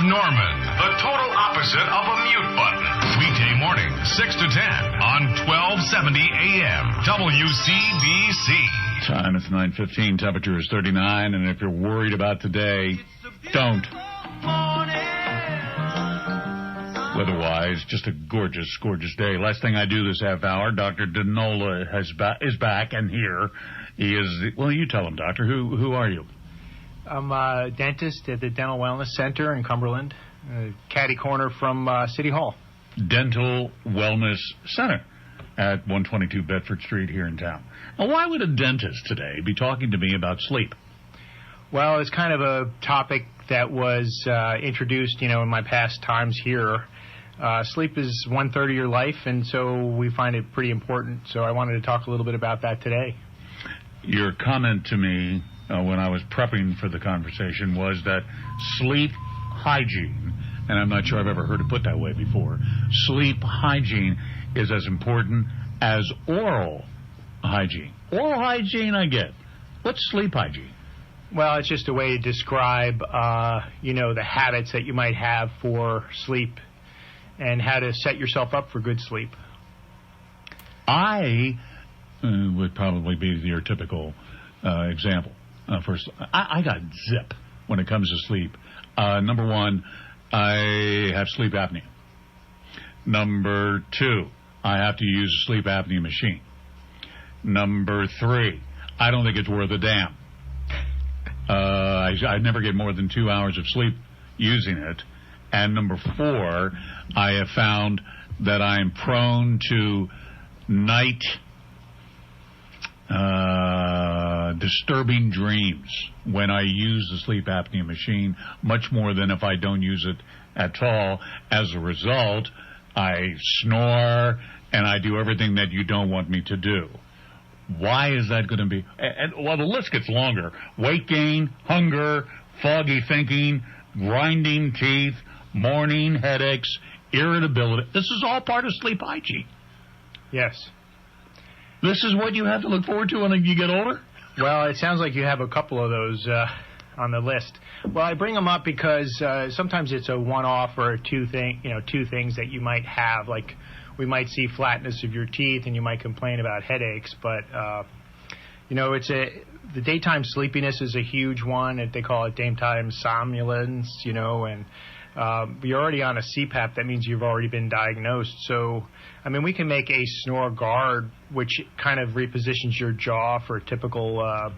Norman, the total opposite of a mute button. Weekday morning, 6 to 10 on 1270 AM, WCBC. Time is 9:15. Temperature is 39. And if you're worried about today, don't. Weather-wise, just a gorgeous, gorgeous day. Last thing I do this half hour, Dr. Denola is back and here. He is, well, you tell him, Doctor. Who are you? I'm a dentist at the Dental Wellness Center in Cumberland, catty corner from City Hall. Dental Wellness Center at 122 Bedford Street here in town. Now, why would a dentist today be talking to me about sleep? Well, it's kind of a topic that was introduced, in my past times here. Sleep is 1/3 of your life, and so we find it pretty important. So I wanted to talk a little bit about that today. Your comment to me when I was prepping for the conversation was that sleep hygiene, and I'm not sure I've ever heard it put that way before, sleep hygiene is as important as oral hygiene. Oral hygiene, I get. What's sleep hygiene? Well, it's just a way to describe, the habits that you might have for sleep and how to set yourself up for good sleep. I would probably be your typical example. First, I got zip when it comes to sleep. Number one, I have sleep apnea. Number two, I have to use a sleep apnea machine. Number three, I don't think it's worth a damn. I never get more than 2 hours of sleep using it. And number four, I have found that I'm prone to night disturbing dreams when I use the sleep apnea machine, much more than if I don't use it at all. As a result, I snore and I do everything that you don't want me to do. Why is that going to be? Well, the list gets longer. Weight gain, hunger, foggy thinking, grinding teeth, morning headaches, irritability. This is all part of sleep hygiene. Yes. This is what you have to look forward to when you get older? Well, it sounds like you have a couple of those on the list. Well, I bring them up because sometimes it's a one-off or two things that you might have. Like we might see flatness of your teeth, and you might complain about headaches. But the daytime sleepiness is a huge one. They call it daytime somnolence. And you're already on a CPAP. That means you've already been diagnosed. So, we can make a Snore Guard, which kind of repositions your jaw for a typical,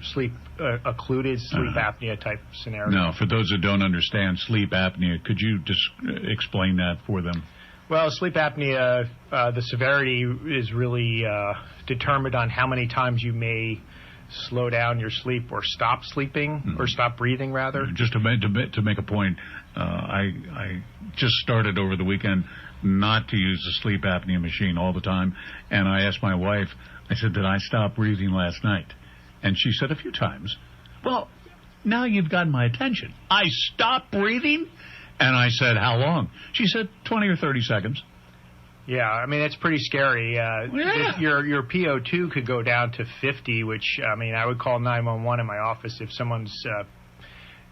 sleep, occluded sleep apnea type scenario. Now, for those that don't understand sleep apnea, could you just explain that for them? Well, sleep apnea, the severity is really determined on how many times you may slow down your sleep or stop sleeping or stop breathing, rather. Just to make a point, I just started over the weekend not to use the sleep apnea machine all the time, and I asked my wife, I said, did I stop breathing last night? And she said a few times. Well, now you've got my attention. I stopped breathing? And I said, how long? She said 20 or 30 seconds. Yeah, it's pretty scary. Your PO2 could go down to 50, which, I would call 911 in my office if someone's,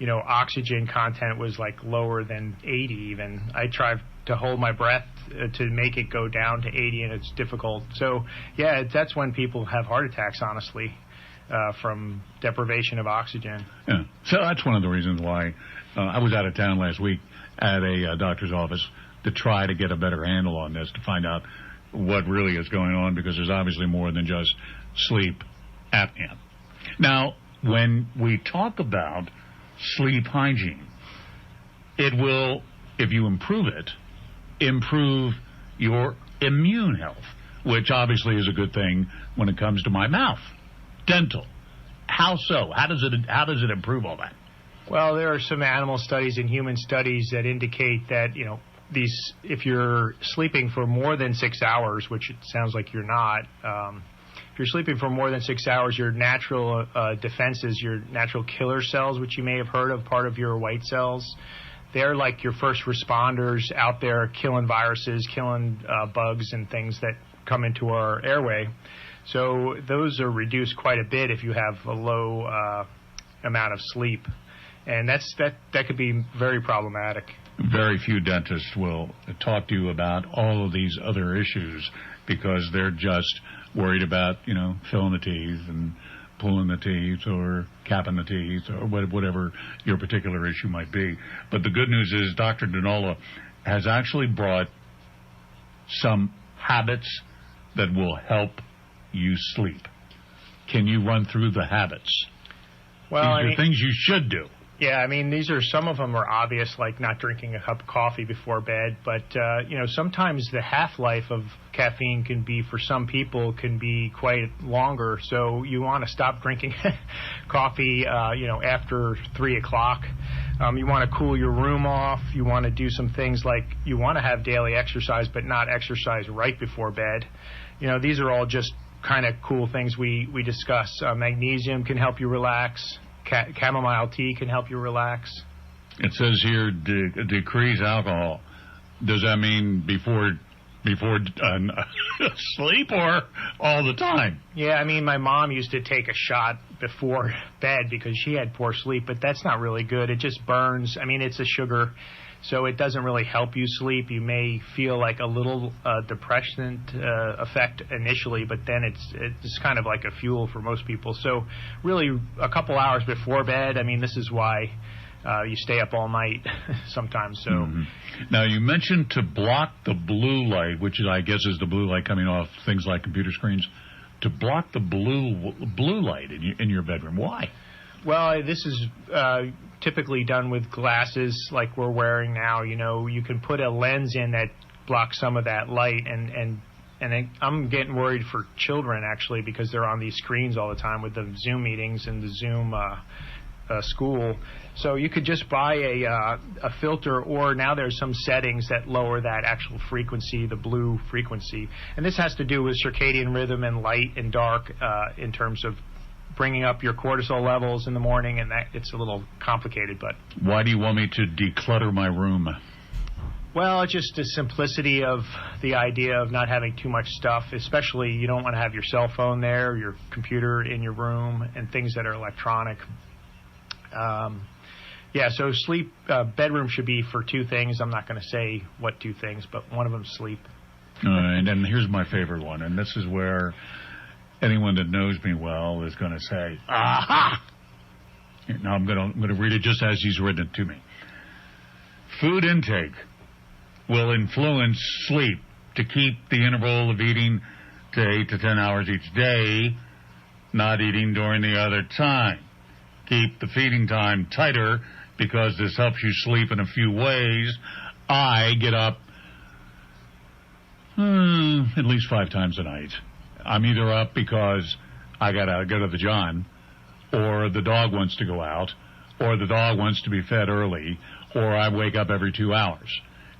oxygen content was like lower than 80 even. I try to hold my breath to make it go down to 80, and it's difficult. So, yeah, that's when people have heart attacks, honestly, from deprivation of oxygen. Yeah, so that's one of the reasons why I was out of town last week at a doctor's office to try to get a better handle on this, to find out what really is going on, because there's obviously more than just sleep apnea. Now, when we talk about sleep hygiene, it will, if you improve it, improve your immune health, which obviously is a good thing when it comes to my mouth. Dental. How so? How does it improve all that? Well, there are some animal studies and human studies that indicate that, if you're sleeping for more than 6 hours, which it sounds like you're not, if you're sleeping for more than 6 hours, your natural defenses, your natural killer cells, which you may have heard of, part of your white cells, they're like your first responders out there killing viruses, killing bugs and things that come into our airway. So those are reduced quite a bit if you have a low amount of sleep. And that could be very problematic. Very few dentists will talk to you about all of these other issues because they're just worried about, filling the teeth and pulling the teeth or capping the teeth or whatever your particular issue might be. But the good news is Dr. Danola has actually brought some habits that will help you sleep. Can you run through the habits? Well, these are things you should do. Yeah, these are, some of them are obvious, like not drinking a cup of coffee before bed. But, sometimes the half-life of caffeine can be, for some people, can be quite longer. So you want to stop drinking coffee, after 3 o'clock. You want to cool your room off. You want to do some things like you want to have daily exercise, but not exercise right before bed. These are all just kind of cool things we discuss. Magnesium can help you relax. Chamomile tea can help you relax. It says here decrease alcohol. Does that mean before sleep or all the time? Yeah, my mom used to take a shot before bed because she had poor sleep, but that's not really good. It just burns. It's a sugar, so it doesn't really help you sleep. You may feel like a little depressant effect initially, but then it's kind of like a fuel for most people. So really a couple hours before bed, this is why you stay up all night sometimes. So Now, you mentioned to block the blue light, which I guess is the blue light coming off things like computer screens, to block the blue light in your bedroom. Why? Well, this is typically done with glasses like we're wearing now. You can put a lens in that blocks some of that light, and I'm getting worried for children, actually, because they're on these screens all the time with the Zoom meetings and the Zoom school. So you could just buy a filter, or now there's some settings that lower that actual frequency, the blue frequency. And this has to do with circadian rhythm and light and dark in terms of bringing up your cortisol levels in the morning, and that it's a little complicated. But why do you want me to declutter my room? Well, it's just the simplicity of the idea of not having too much stuff, especially you don't want to have your cell phone there, your computer in your room, and things that are electronic. So sleep, bedroom should be for two things. I'm not going to say what two things, but one of them sleep. And then here's my favorite one, and this is where anyone that knows me well is going to say, aha! Now I'm going to read it just as he's written it to me. Food intake will influence sleep to keep the interval of eating to 8 to 10 hours each day, not eating during the other time. Keep the feeding time tighter because this helps you sleep in a few ways. I get up at least 5 times a night. I'm either up because I got to go to the John, or the dog wants to go out, or the dog wants to be fed early, or I wake up every 2 hours.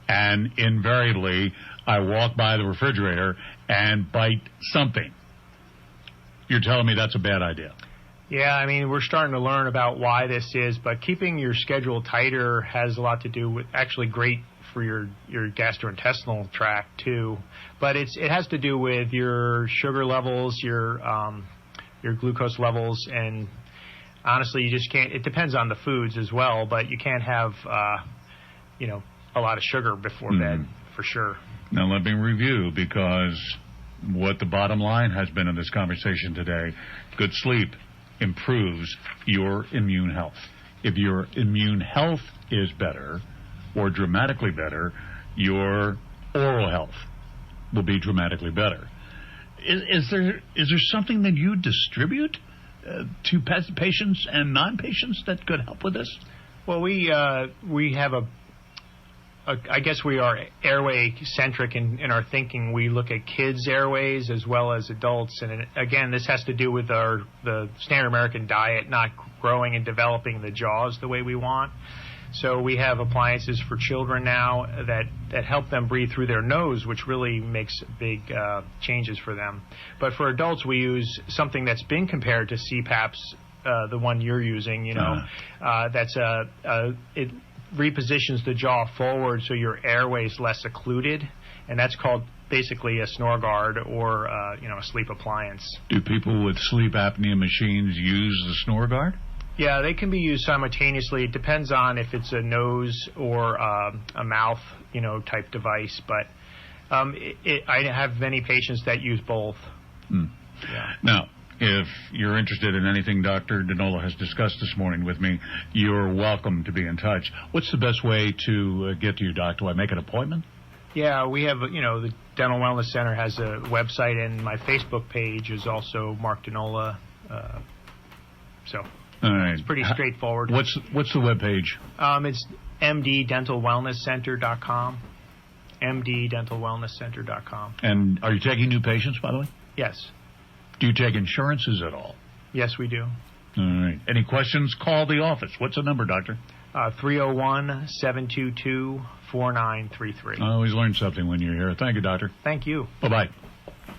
And invariably, I walk by the refrigerator and bite something. You're telling me that's a bad idea? Yeah, we're starting to learn about why this is, but keeping your schedule tighter has a lot to do with, actually great for your gastrointestinal tract too, but it has to do with your sugar levels, your glucose levels, and honestly, you just can't. It depends on the foods as well, but you can't have a lot of sugar before bed for sure. Now let me review, because what the bottom line has been in this conversation today: good sleep improves your immune health. If your immune health is better, or dramatically better, your oral health will be dramatically better. Is there something that you distribute to patients and non-patients that could help with this? Well, we have I guess we are airway-centric in our thinking. We look at kids' airways as well as adults. And again, this has to do with the standard American diet not growing and developing the jaws the way we want. So we have appliances for children now that help them breathe through their nose, which really makes big changes for them. But for adults, we use something that's been compared to CPAPs, the one you're using, it repositions the jaw forward so your airway is less occluded, and that's called basically a Snore Guard or a sleep appliance. Do people with sleep apnea machines use the Snore Guard? Yeah, they can be used simultaneously. It depends on if it's a nose or a mouth, type device. But I have many patients that use both. Mm. Yeah. Now, if you're interested in anything Dr. DeNola has discussed this morning with me, you're welcome to be in touch. What's the best way to get to you, Doc? Do I make an appointment? Yeah, we have, the Dental Wellness Center has a website, and my Facebook page is also Mark DeNola. So all right. It's pretty straightforward. What's the web page? It's mddentalwellnesscenter.com. mddentalwellnesscenter.com. And are you taking new patients, by the way? Yes. Do you take insurances at all? Yes, we do. All right. Any questions? Call the office. What's the number, Doctor? 301-722-4933. I always learn something when you're here. Thank you, Doctor. Thank you. Bye-bye.